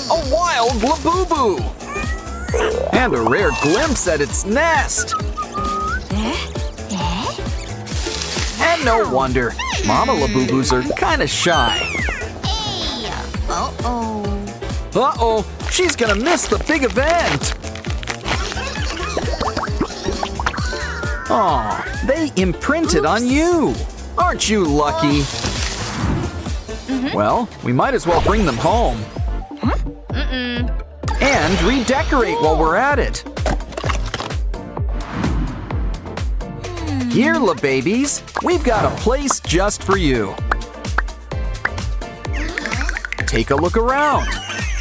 A wild Labubu! And a rare glimpse at its nest! And no wonder, Mama Labubus are kinda shy. Uh-oh, she's gonna miss the big event! Aw, they imprinted on you! Aren't you lucky? Well, we might as well bring them home. And redecorate while we're at it. Here, Lababies, we've got a place just for you. Take a look around.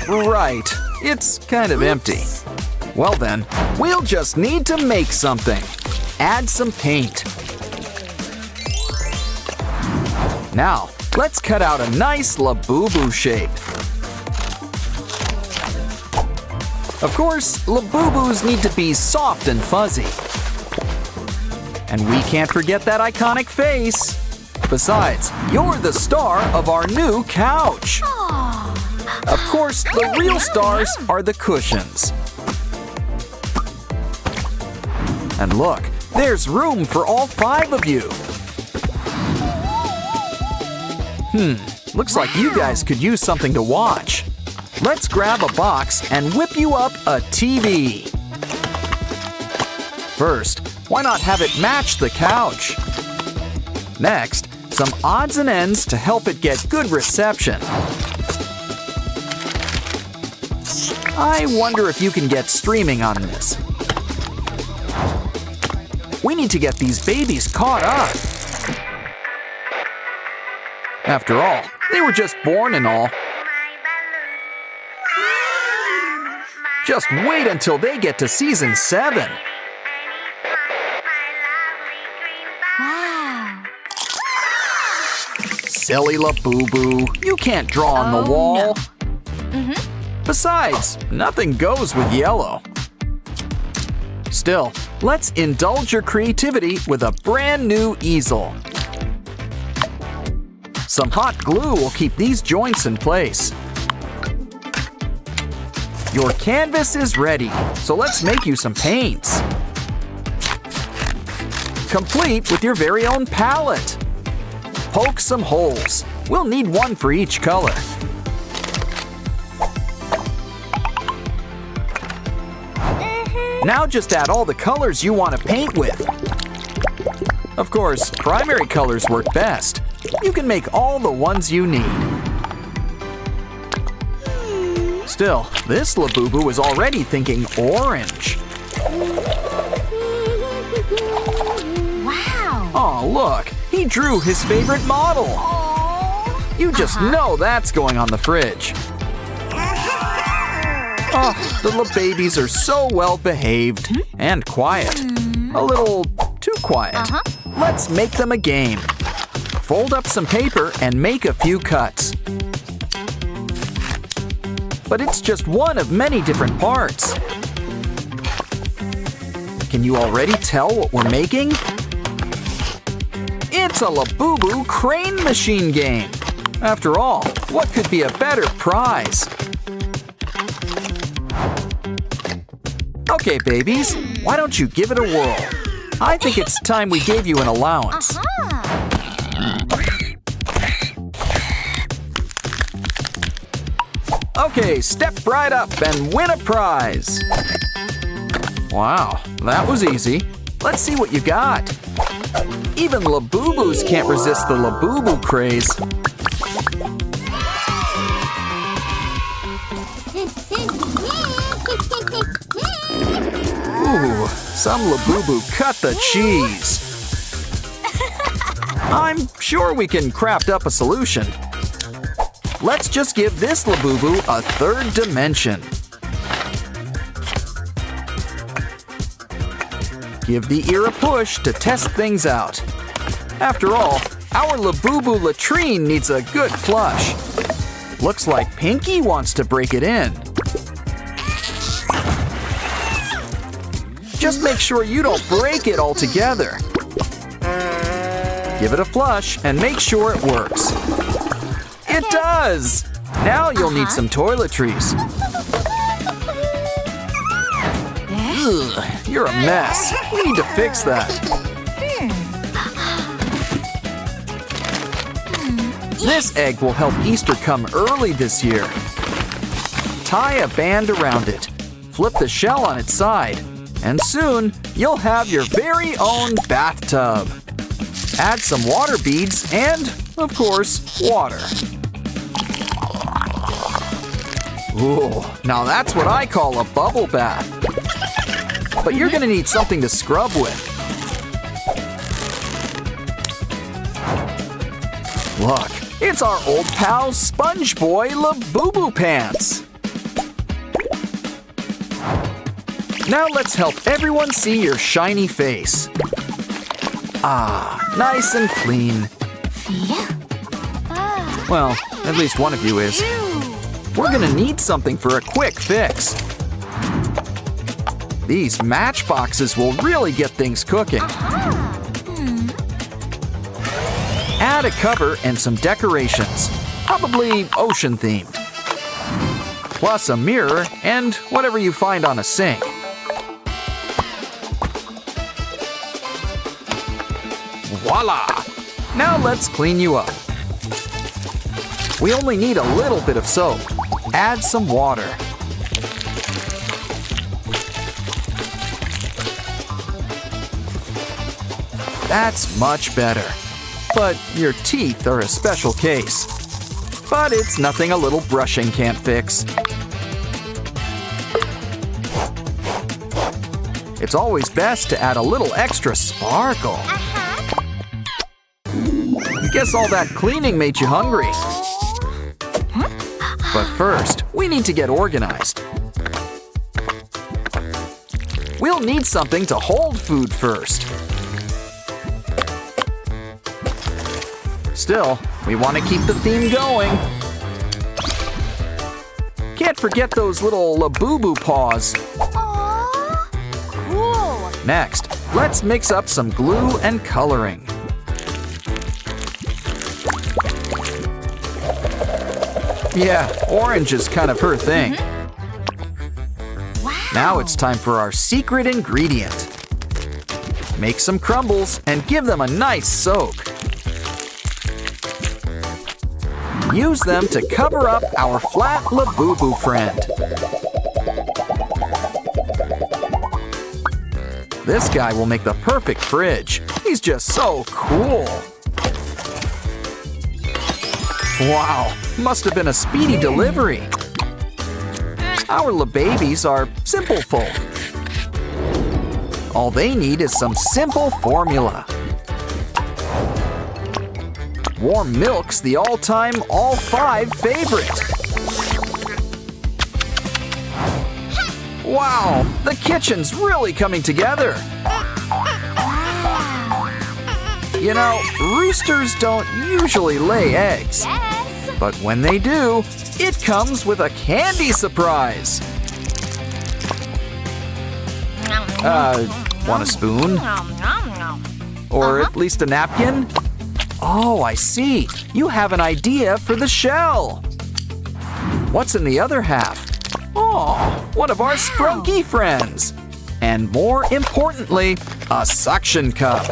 Right, it's kind of empty. Well then, we'll just need to make something. Add some paint. Now, let's cut out a nice Labubu shape. Of course, Labubus need to be soft and fuzzy. And we can't forget that iconic face. Besides, you're the star of our new couch. Of course, the real stars are the cushions. And look, there's room for all 5 of you. Looks like you guys could use something to watch. Let's grab a box and whip you up a TV. First, why not have it match the couch? Next, some odds and ends to help it get good reception. I wonder if you can get streaming on this. We need to get these babies caught up. After all, they were just born and all. Just wait until they get to season 7. Wow. Silly Labubu, you can't draw on the wall. No. Besides, nothing goes with yellow. Still, let's indulge your creativity with a brand new easel. Some hot glue will keep these joints in place. Your canvas is ready, so let's make you some paints. Complete with your very own palette. Poke some holes. We'll need one for each color. Now just add all the colors you want to paint with. Of course, primary colors work best. You can make all the ones you need. Still, this Labubu is already thinking orange. Wow. Oh, look, he drew his favorite model. You just know that's going on the fridge. Oh, the Lababies are so well behaved and quiet. A little too quiet. Let's make them a game. Fold up some paper and make a few cuts. But it's just one of many different parts. Can you already tell what we're making? It's a Labubu crane machine game. After all, what could be a better prize? Okay, babies, why don't you give it a whirl? I think it's time we gave you an allowance. Okay, step right up and win a prize. Wow, that was easy. Let's see what you got. Even Labubus can't resist the Labubu craze. Ooh, some Labubu cut the cheese. I'm sure we can craft up a solution. Let's just give this Labubu a third dimension. Give the ear a push to test things out. After all, our Labubu latrine needs a good flush. Looks like Pinky wants to break it in. Just make sure you don't break it altogether. Give it a flush and make sure it works. It does! Now you'll need some toiletries. Ugh, you're a mess. We need to fix that. This egg will help Easter come early this year. Tie a band around it. Flip the shell on its side. And soon, you'll have your very own bathtub. Add some water beads and, of course, water. Ooh, now that's what I call a bubble bath. But you're gonna need something to scrub with. Look, it's our old pal Sponge Boy Labubu Pants. Now let's help everyone see your shiny face. Ah, nice and clean. Well, at least one of you is. We're gonna need something for a quick fix. These matchboxes will really get things cooking. Add a cover and some decorations, probably ocean themed. Plus a mirror and whatever you find on a sink. Voila! Now let's clean you up. We only need a little bit of soap. Add some water. That's much better. But your teeth are a special case. But it's nothing a little brushing can't fix. It's always best to add a little extra sparkle. Guess all that cleaning made you hungry. But first, we need to get organized. We'll need something to hold food first. Still, we want to keep the theme going. Can't forget those little Labubu paws. Cool. Next, let's mix up some glue and coloring. Yeah, orange is kind of her thing. Wow. Now it's time for our secret ingredient. Make some crumbles and give them a nice soak. Use them to cover up our flat Labubu friend. This guy will make the perfect fridge. He's just so cool. Wow, must have been a speedy delivery. Our Lababies are simple folk. All they need is some simple formula. Warm milk's the all-time, all-5 favorite. Wow, the kitchen's really coming together. You know, roosters don't usually lay eggs. Yes. But when they do, it comes with a candy surprise. Want a spoon? Or at least a napkin? Oh, I see. You have an idea for the shell. What's in the other half? Oh, one of our sprunky friends. And more importantly, a suction cup.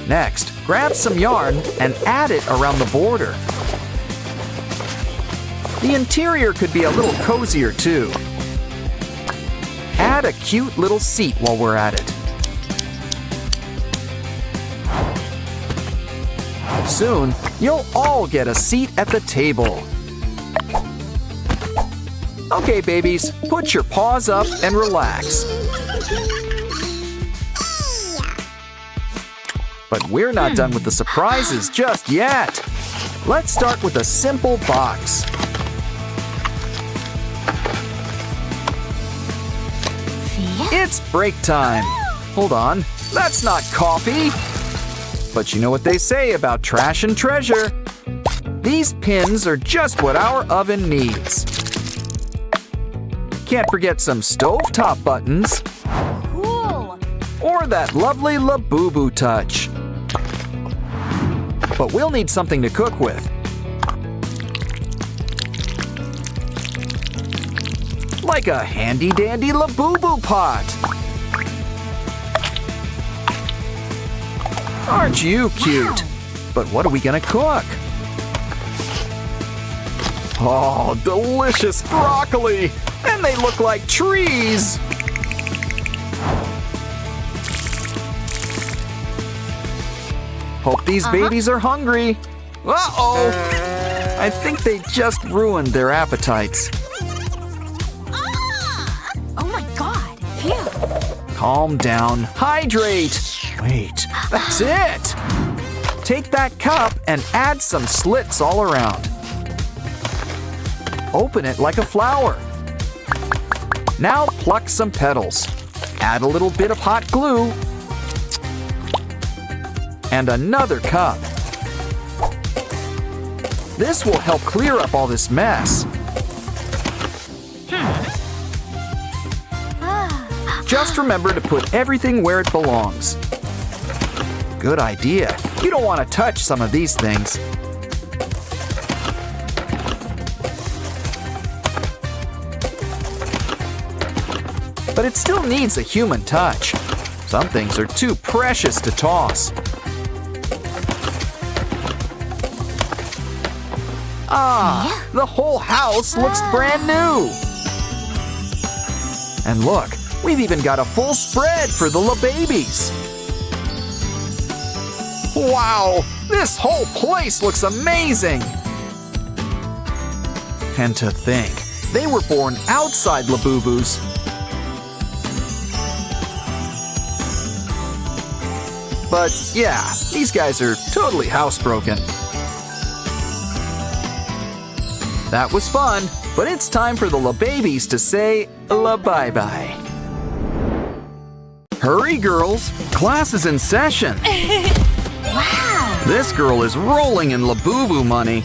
Next, grab some yarn and add it around the border. The interior could be a little cozier too. Add a cute little seat while we're at it. Soon, you'll all get a seat at the table. Okay, babies, put your paws up and relax. But we're not done with the surprises just yet. Let's start with a simple box. It's break time. Hold on, that's not coffee. But you know what they say about trash and treasure. These pins are just what our oven needs. Can't forget some stovetop buttons. Cool. Or that lovely Labubu touch. but we'll need something to cook with. Like a handy-dandy Labubu pot. Aren't you cute? Wow. But what are we gonna cook? Oh, delicious broccoli! And they look like trees! Hope these babies are hungry. Uh-oh! I think they just ruined their appetites. Oh my god. Phew. Calm down. Hydrate! Wait, that's it! Take that cup and add some slits all around. Open it like a flower. Now pluck some petals. Add a little bit of hot glue. And another cup. This will help clear up all this mess. Just remember to put everything where it belongs. Good idea. You don't want to touch some of these things. But it still needs a human touch. Some things are too precious to toss. Ah, the whole house looks brand new. And look, we've even got a full spread for the Lababies. Wow, this whole place looks amazing. And to think, they were born outside Labubus. But yeah, these guys are totally housebroken. That was fun, but it's time for the Lababies to say la-bye-bye. Hurry, girls! Class is in session! Wow. This girl is rolling in Labubu money.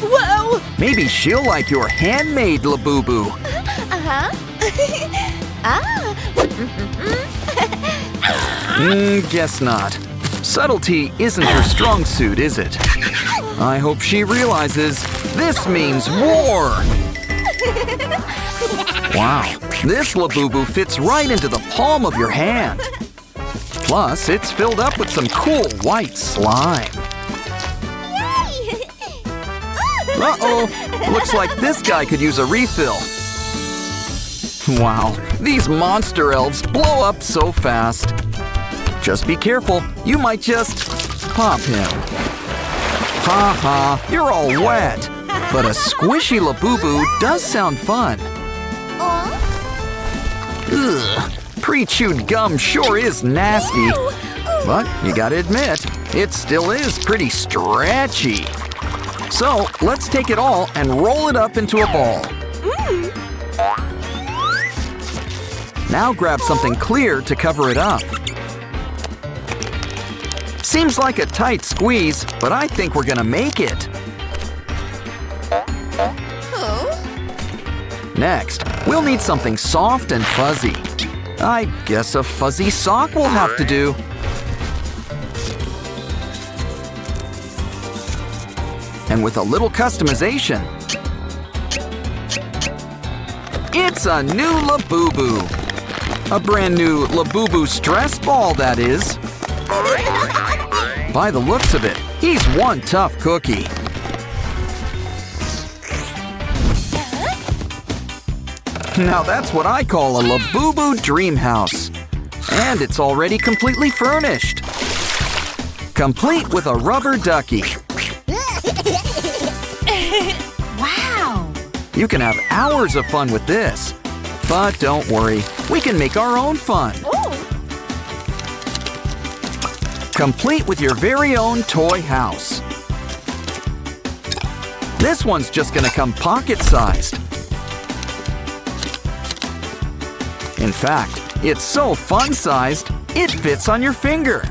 Whoa. Maybe she'll like your handmade Labubu. Guess not. Subtlety isn't her strong suit, is it? I hope she realizes this means war! Wow, this Labubu fits right into the palm of your hand. Plus, it's filled up with some cool white slime. Uh-oh, looks like this guy could use a refill. Wow, these monster elves blow up so fast. Just be careful, you might just pop him. Ha ha, you're all wet. But a squishy Labubu does sound fun. Ugh, pre-chewed gum sure is nasty. But you gotta admit, it still is pretty stretchy. So let's take it all and roll it up into a ball. Now grab something clear to cover it up. Seems like a tight squeeze, but I think we're gonna make it. Next, we'll need something soft and fuzzy. I guess a fuzzy sock will have to do. And with a little customization, it's a new Labubu. A brand new Labubu stress ball, that is. By the looks of it, he's one tough cookie. Now that's what I call a Labubu dream house. And it's already completely furnished. Complete with a rubber ducky. Wow. You can have hours of fun with this. But don't worry, we can make our own fun. Complete with your very own toy house. This one's just gonna come pocket-sized. In fact, it's so fun-sized, it fits on your finger.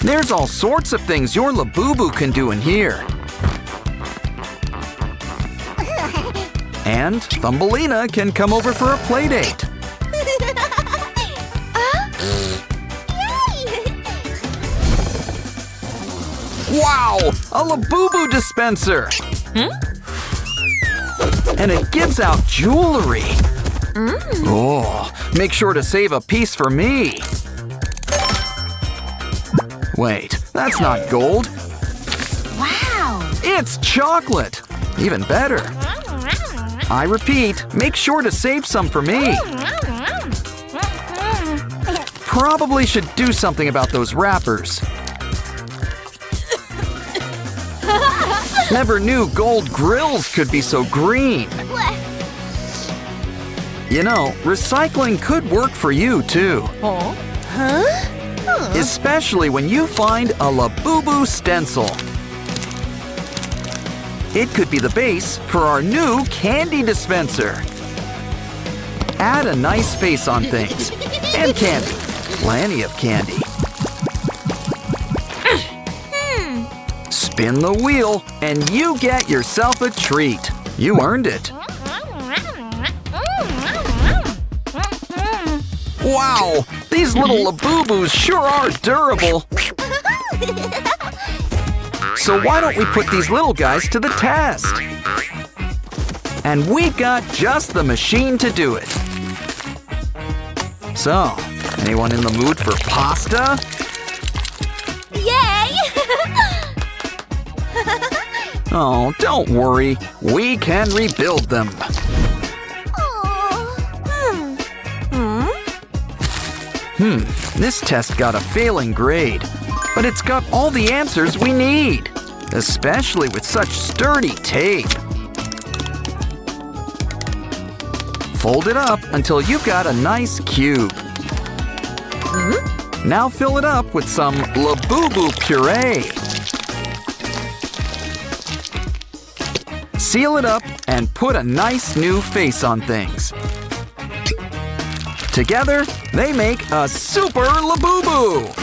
There's all sorts of things your Labubu can do in here. And Thumbelina can come over for a play date. Wow! A Labubu dispenser! And it gives out jewelry! Oh, make sure to save a piece for me! Wait, that's not gold! Wow! It's chocolate! Even better! I repeat, make sure to save some for me! Probably should do something about those wrappers. Never knew gold grills could be so green. You know, recycling could work for you too. Especially when you find a Labubu stencil. It could be the base for our new candy dispenser. Add a nice face on things. And candy. Plenty of candy. Spin the wheel and you get yourself a treat. You earned it. Wow, these little Labubus sure are durable. So why don't we put these little guys to the test? And we've got just the machine to do it. So, anyone in the mood for pasta? Yay! Oh, don't worry. We can rebuild them. This test got a failing grade, but it's got all the answers we need, especially with such sturdy tape. Fold it up until you've got a nice cube. Now fill it up with some Labubu puree. Seal it up and put a nice new face on things. Together, they make a super Labubu!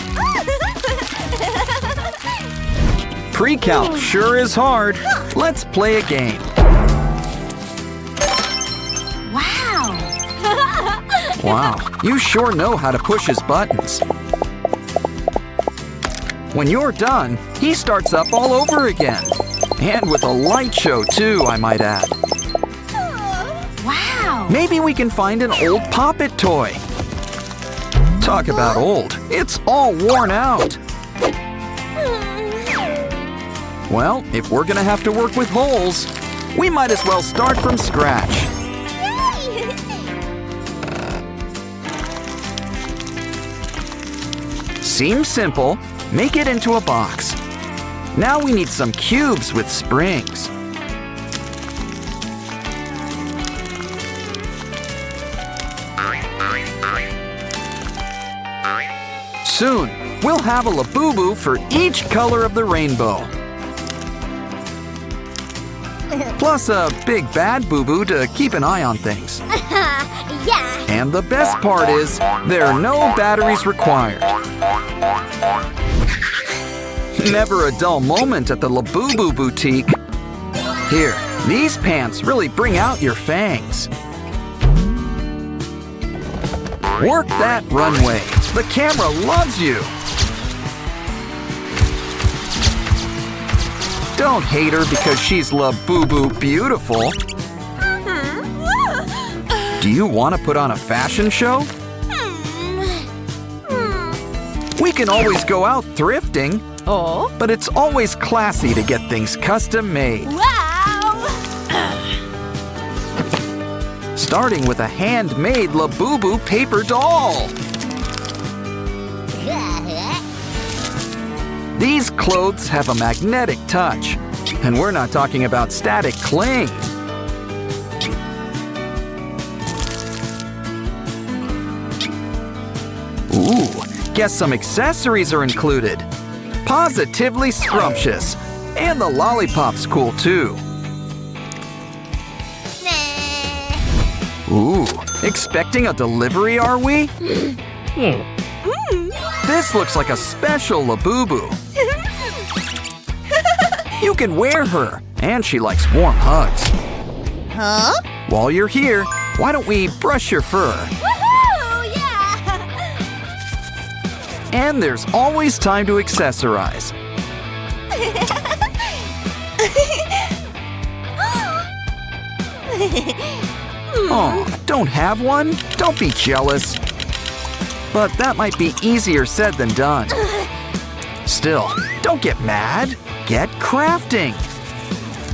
Pre-calc sure is hard. Let's play a game. Wow! Wow, you sure know how to push his buttons. When you're done, he starts up all over again. And with a light show too, I might add. Wow! Maybe we can find an old Pop-It toy. Talk about old, it's all worn out. Well, if we're gonna have to work with holes, we might as well start from scratch. Seems simple. Make it into a box. Now we need some cubes with springs. Soon, we'll have a Labubu for each color of the rainbow. Plus a big bad boo-boo to keep an eye on things. Yeah! And the best part is, there are no batteries required. Never a dull moment at the Labubu boutique. Here, these pants really bring out your fangs. Work that runway. The camera loves you. Don't hate her because she's Labubu beautiful. Do you want to put on a fashion show? We can always go out thrifting. Oh? But it's always classy to get things custom made. Wow! Starting with a handmade Labubu paper doll. These clothes have a magnetic touch. And we're not talking about static cling. Ooh, guess some accessories are included. Positively scrumptious. And the lollipop's cool too. Ooh, expecting a delivery, are we? This looks like a special Labubu. You can wear her, and she likes warm hugs. Huh? While you're here, why don't we brush your fur? Woohoo! Yeah! And there's always time to accessorize. Oh, don't have one? Don't be jealous. But that might be easier said than done. Still, don't get mad. Get crafting.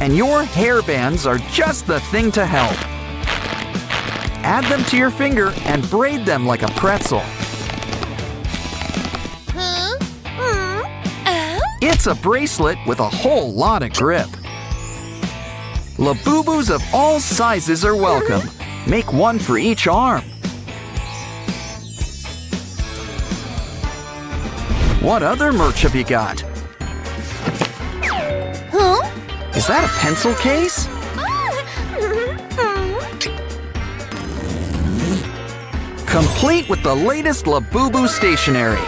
And your hairbands are just the thing to help. Add them to your finger and braid them like a pretzel. It's a bracelet with a whole lot of grip. Labubus of all sizes are welcome. Make one for each arm. What other merch have you got? Is that a pencil case? Complete with the latest Labubu stationery.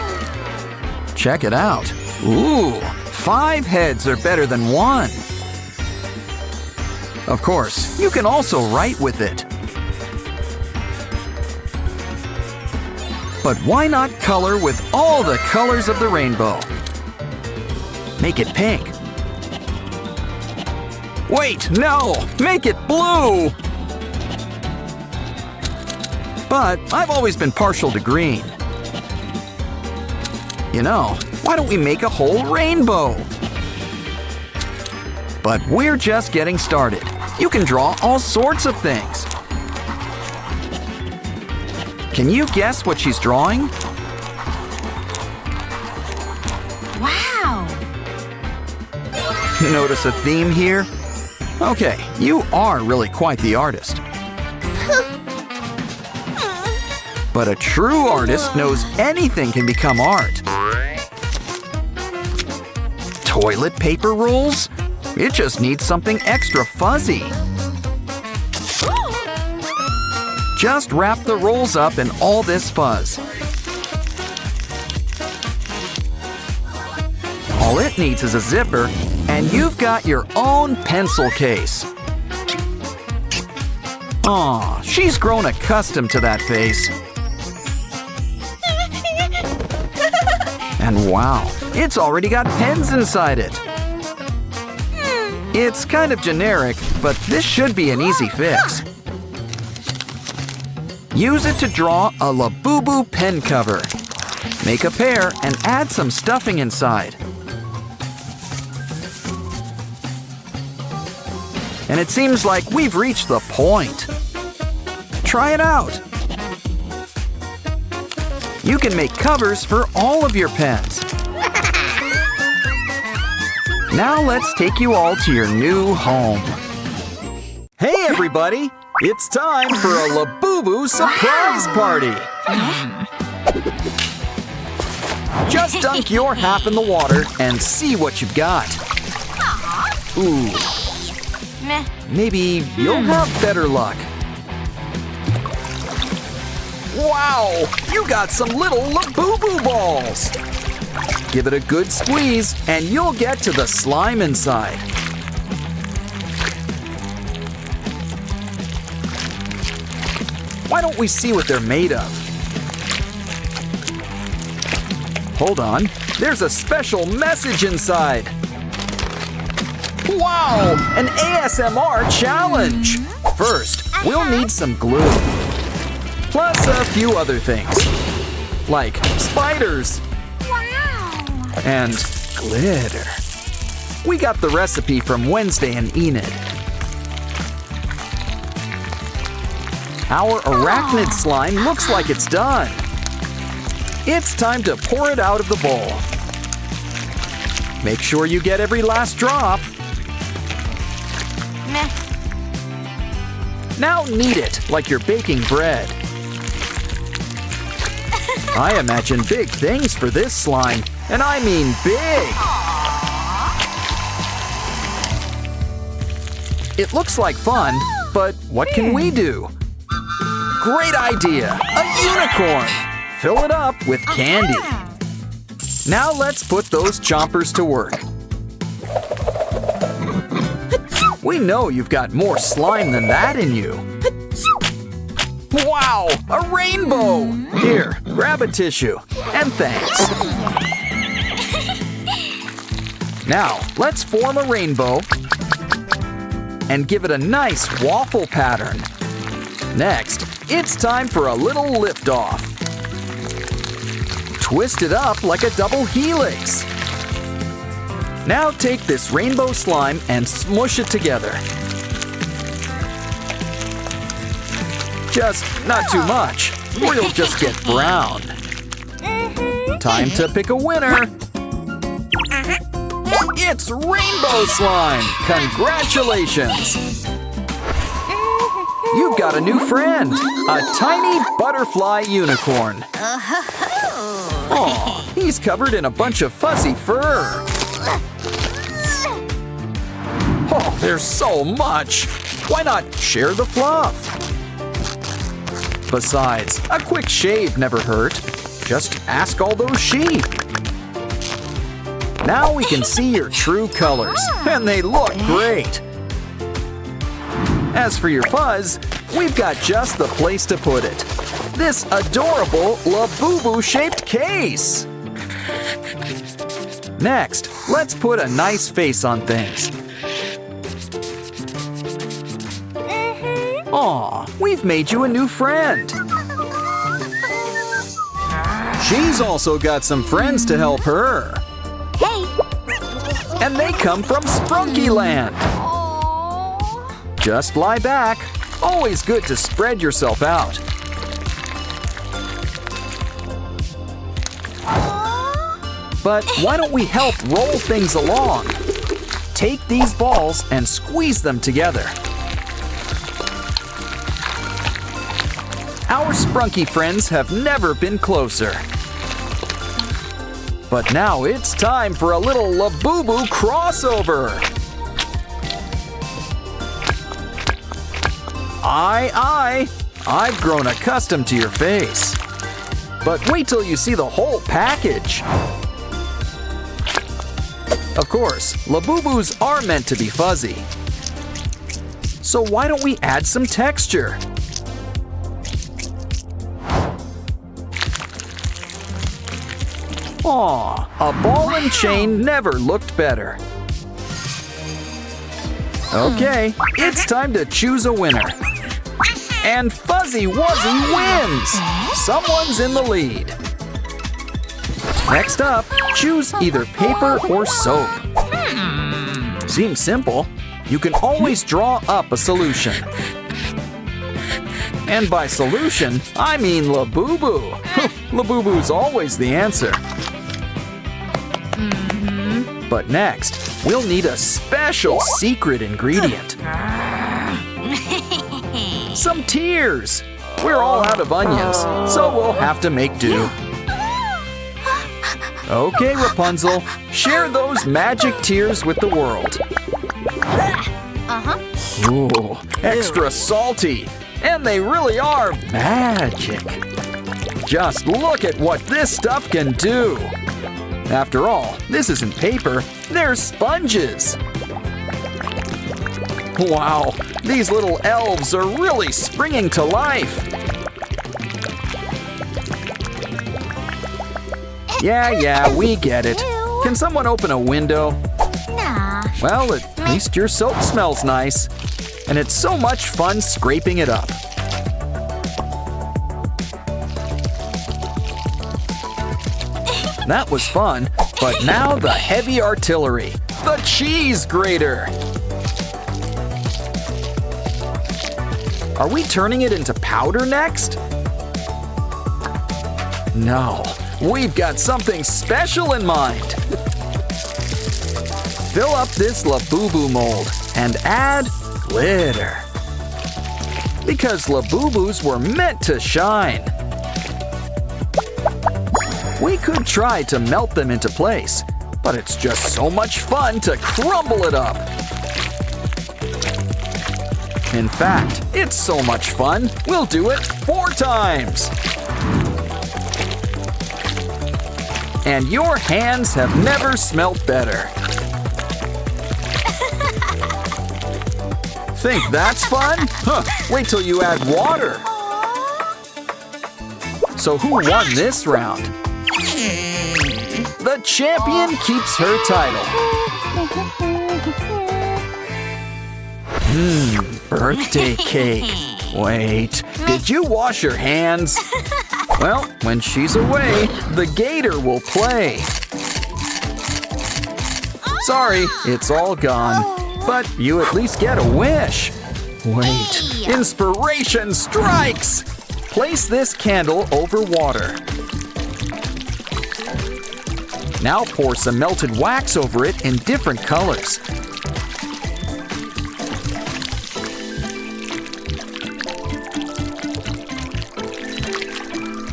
Check it out. Ooh, 5 heads are better than 1. Of course, you can also write with it. But why not color with all the colors of the rainbow? Make it pink. Wait, no! Make it blue! But I've always been partial to green. You know, why don't we make a whole rainbow? But we're just getting started. You can draw all sorts of things. Can you guess what she's drawing? Wow! Notice a theme here? Okay, you are really quite the artist. But a true artist knows anything can become art. Toilet paper rolls? It just needs something extra fuzzy. Just wrap the rolls up in all this fuzz. All it needs is a zipper, and you've got your own pencil case. Aw, she's grown accustomed to that face. And wow, it's already got pens inside it. It's kind of generic, but this should be an easy fix. Use it to draw a Labubu pen cover. Make a pair and add some stuffing inside. And it seems like we've reached the point. Try it out. You can make covers for all of your pens. Now let's take you all to your new home. Hey everybody! It's time for a Labubu surprise party! Just dunk your half in the water and see what you've got. Ooh. Maybe you'll have better luck. Wow! You got some little Labubu balls! Give it a good squeeze and you'll get to the slime inside. Why don't we see what they're made of? Hold on, there's a special message inside. Wow, an ASMR challenge. First, we'll need some glue. Plus a few other things, like spiders. Wow! And glitter. We got the recipe from Wednesday and Enid. Our arachnid slime looks like it's done. It's time to pour it out of the bowl. Make sure you get every last drop. Now knead it like you're baking bread. I imagine big things for this slime, and I mean big. It looks like fun, but what can we do? Great idea! A unicorn! Fill it up with candy. Now let's put those chompers to work. We know you've got more slime than that in you. Wow! A rainbow! Here, grab a tissue. And thanks. Now, let's form a rainbow and give it a nice waffle pattern. Next, it's time for a little liftoff. Twist it up like a double helix. Now take this rainbow slime and smush it together. Just not too much, or you'll just get brown. Time to pick a winner. It's rainbow slime! Congratulations! You've got a new friend, a tiny butterfly unicorn. Oh, he's covered in a bunch of fuzzy fur. Oh, there's so much. Why not share the fluff? Besides, a quick shave never hurt. Just ask all those sheep. Now we can see your true colors, and they look great. As for your fuzz, we've got just the place to put it. This adorable Labubu-shaped case. Next, let's put a nice face on things. Aw, we've made you a new friend. She's also got some friends to help her. Hey! And they come from Sprunkyland. Just lie back. Always good to spread yourself out. But why don't we help roll things along? Take these balls and squeeze them together. Our Sprunky friends have never been closer. But now it's time for a little Labubu crossover. I've grown accustomed to your face. But wait till you see the whole package. Of course, Labubus are meant to be fuzzy. So why don't we add some texture? Aw, a ball and chain never looked better. Okay, it's time to choose a winner. And Fuzzy Wuzzy wins! Someone's in the lead. Next up, choose either paper or soap. Seems simple. You can always draw up a solution. And by solution, I mean Labubu. Labubu's always the answer. But next, we'll need a special secret ingredient. Some tears. We're all out of onions, so we'll have to make do. Okay, Rapunzel, share those magic tears with the world. Ooh, extra salty. And they really are magic. Just look at what this stuff can do. After all, this isn't paper, they're sponges. Wow, these little elves are really springing to life. Yeah, we get it. Can someone open a window? Nah. Well, at least your soap smells nice. And it's so much fun scraping it up. That was fun, but now the heavy artillery, the cheese grater. Are we turning it into powder next? No, we've got something special in mind. Fill up this Labubu mold and add glitter. Because Labubus were meant to shine. We could try to melt them into place, but it's just so much fun to crumble it up. In fact, it's so much fun, we'll do it 4 times. And your hands have never smelt better. Think that's fun? Huh, wait till you add water. So who won this round? The champion keeps her title. Birthday cake. Wait, did you wash your hands? Well, when she's away, the gator will play. Sorry, it's all gone. But you at least get a wish. Wait, inspiration strikes! Place this candle over water. Now pour some melted wax over it in different colors.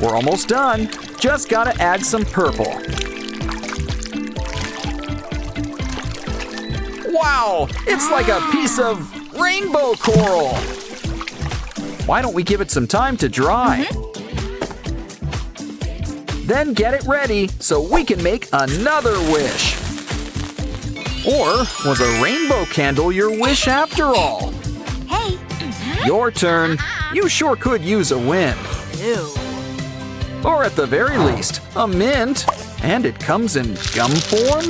We're almost done. Just gotta add some purple. Wow, it's like a piece of rainbow coral. Why don't we give it some time to dry? Then get it ready so we can make another wish. Or was a rainbow candle your wish after all? Hey. Your turn. You sure could use a win. Ew. Or at the very least, a mint. And it comes in gum form?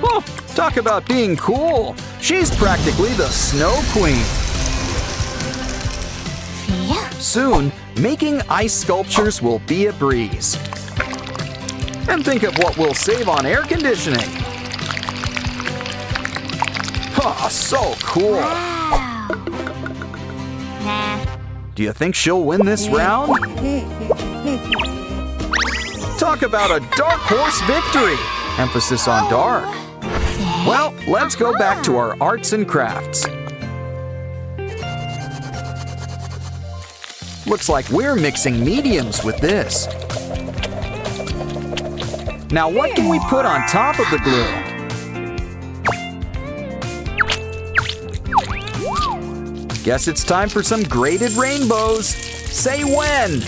Oh, talk about being cool. She's practically the Snow Queen. Yeah. Soon, making ice sculptures will be a breeze. And think of what we'll save on air conditioning. Oh, so cool. Wow. Nah. Do you think she'll win this round? Talk about a dark horse victory. Emphasis on dark. Well, let's go back to our arts and crafts. Looks like we're mixing mediums with this. Now what can we put on top of the glue? Guess it's time for some graded rainbows. Say when.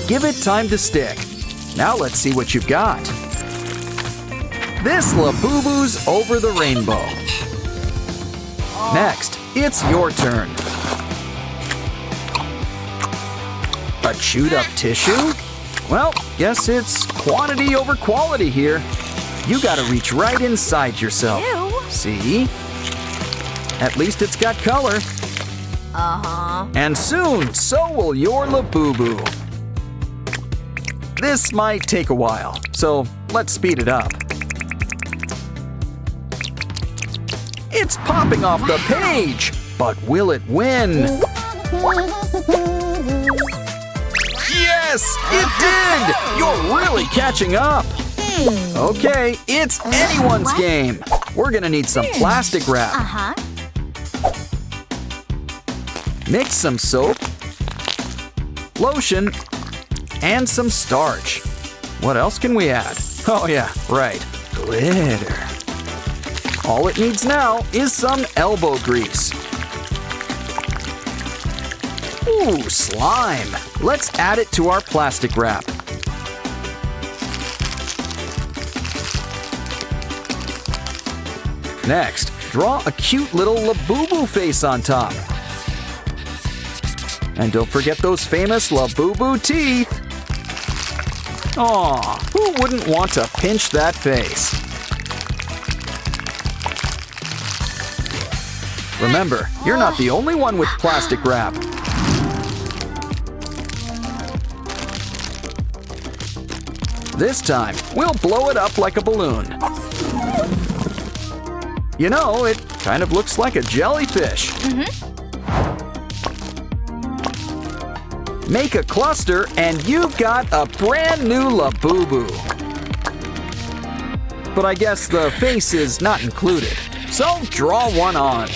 Give it time to stick. Now let's see what you've got. This Labubu's over the rainbow. Next, it's your turn. A chewed up tissue? Well, guess it's quantity over quality here. You gotta reach right inside yourself. Ew. See? At least it's got color. Uh-huh. And soon, so will your Labubu. This might take a while, so let's speed it up. It's popping off the page, but will it win? Yes, it did! You're really catching up. Okay, it's anyone's game. We're gonna need some plastic wrap. Uh-huh. Mix some soap, lotion, and some starch. What else can we add? Oh yeah, right, glitter. All it needs now is some elbow grease. Ooh, slime. Let's add it to our plastic wrap. Next, draw a cute little Labubu face on top. And don't forget those famous Labubu teeth. Aw, who wouldn't want to pinch that face? Remember, you're not the only one with plastic wrap. This time, we'll blow it up like a balloon. You know, it kind of looks like a jellyfish. Make a cluster and you've got a brand new Labubu. But I guess the face is not included, so draw one on.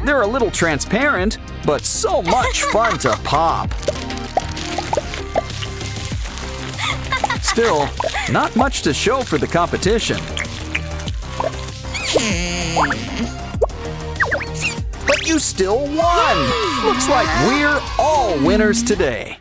They're a little transparent, but so much fun to pop. Still, not much to show for the competition. But you still won! Looks like we're all winners today.